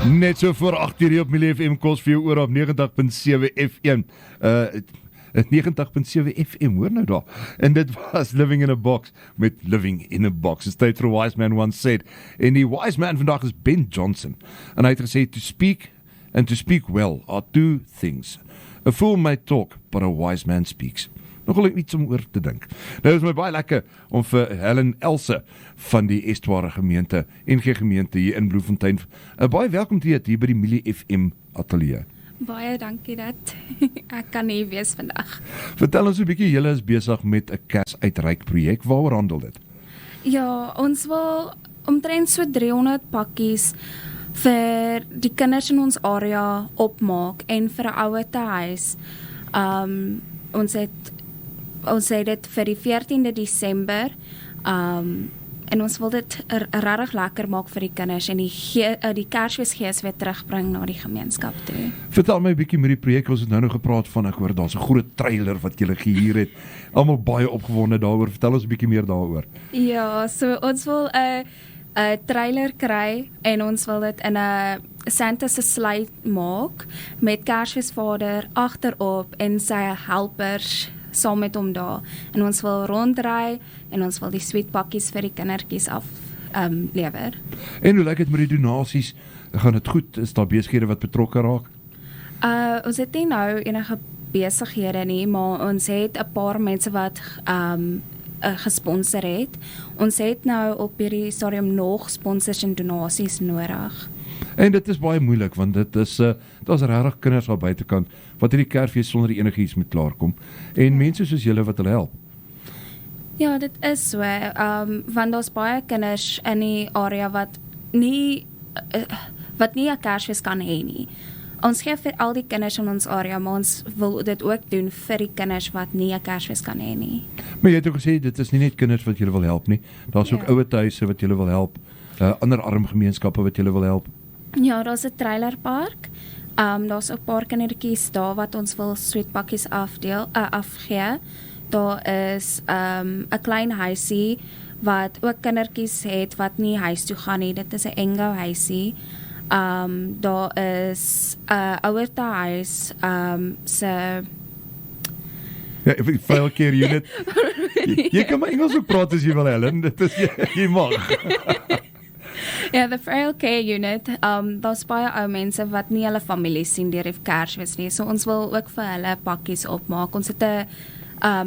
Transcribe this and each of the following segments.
Net so voor 8 uur op Milie FM kos vir jou oor op 90.7 FM. 90.7 FM, hoor nou daar. En dit was Living in a Box met Living in a Box. It's tyd vir a wise man once said. En die wise man vandag is Ben Johnson. En hy het gesê, to speak and to speak well are two things. A fool may talk, but a wise man speaks. Nogal iets om oor te dink. Nou is my baie lekker om vir Helen Else van die Estuare gemeente, NG gemeente hier in Bloemfontein, baie welkom te heet hier by die Milie FM ateljee. Baie dankie dat ek kan hier wees vandag. Vertel ons 'n bietjie, julle is besig met 'n kersuitreik projek. Waaroor handel dit? Ja, ons wil omtrent so 300 pakkies vir die kinders in ons area opmaak en vir 'n ouer tehuis. Ons het dit vir die 14de Desember en ons wil dit regtig lekker maak vir die kinders en die Kersfeesgees weer terugbring na die gemeenskap toe. Vertel my 'n bietjie met die projek, ons het nou gepraat van, ek hoor daar's 'n groot trailer wat julle gehuur het. Almal baie opgewonde daaroor. Vertel ons 'n bietjie meer daaroor. Ja, so ons wil 'n trailer kry en ons wil dit in 'n Santa se sleigh maak met Kersfeesvader agterop en sy helpers saam met hom daar. En ons wil rondry en ons wil die sweetpakkies vir die kindertjies lewer. En hoe lyk dit met die donasies? Gaan dit goed? Is daar besighede wat betrokke raak? Ons het nie nou enige besighede nie, maar ons het 'n paar mense wat gesponsor het. Ons het nou op hierdie stadium nog sponsors en donasies nodig. En dit is baie moeilik, want dit is daar's regtig kinders aan buitekant wat hierdie Kersfees sonder enigiets moet klaarkom. En mense soos julle wat hulle help. Ja, dit is so. Want daar's baie kinders in die area wat nie 'n Kersfees kan hê nie. Ons gee vir al die kinders in ons area, maar ons wil dit ook doen vir die kinders wat nie 'n Kersfees kan hê nie. Maar jy het ook gesê, dit is nie net kinders wat julle wil help nie. Daar's ook ouer huise wat julle wil help, ander arm gemeenskappe wat julle wil help. Ja, daar's 'n trailerpark. Daar's ook 'n paar kindertjies daar wat ons wil sweetpakkies afgee. Daar is 'n klein huisie wat ook kindertjies het wat nie huis toe gaan nie. Dit is 'n Engo huisie. Daar is 'n ouer huis se Ja, frail care unit. Jy kan maar Engels ook praat as jy wil, Helen. Dit is jy mag. Ja, the frail care unit. Daar's baie ou mense wat nie hulle familie sien deur die Kersfees nie. So ons wil ook vir hulle pakkies opmaak. Ons het 'n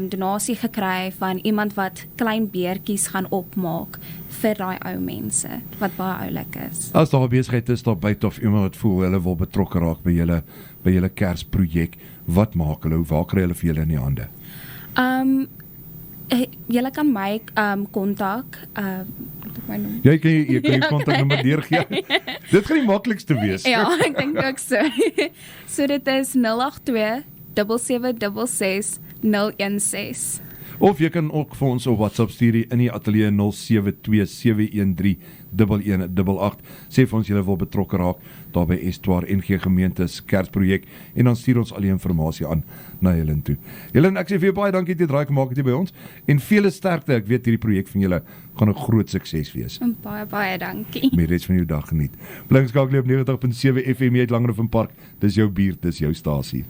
donasie gekry van iemand wat klein beertjies gaan opmaak vir daai ou mense wat baie oulik is. As daar besigheid is daar buite of iemand wat voel hulle wil betrokke raak by julle Kersprojek, wat maak hulle? Waar kry hulle vir julle in die hande? Julle kan my kontak. Jy kan jou kontaknommer deurgee. Dit gaan die maklikste wees. Ja, ek dink ook so. So dit is 082 7766 016. Of jy kan ook vir ons op WhatsApp stuur in die ateljee 0727131188. Sê vir ons julle wil betrokke raak daar by Estuare NG gemeente Kersprojek en dan stuur ons al die inligting aan na Helen toe. Helen, ek sê vir jou baie dankie dat jy draai gemaak het hier by ons en vele sterkte. Ek weet hierdie projek van julle gaan 'n groot sukses wees. Baie dankie. Met res van jou dag geniet. Bly geskakel op 90.7 FM uit Langehoven Park. Dis jou buurt, dis jou stasie.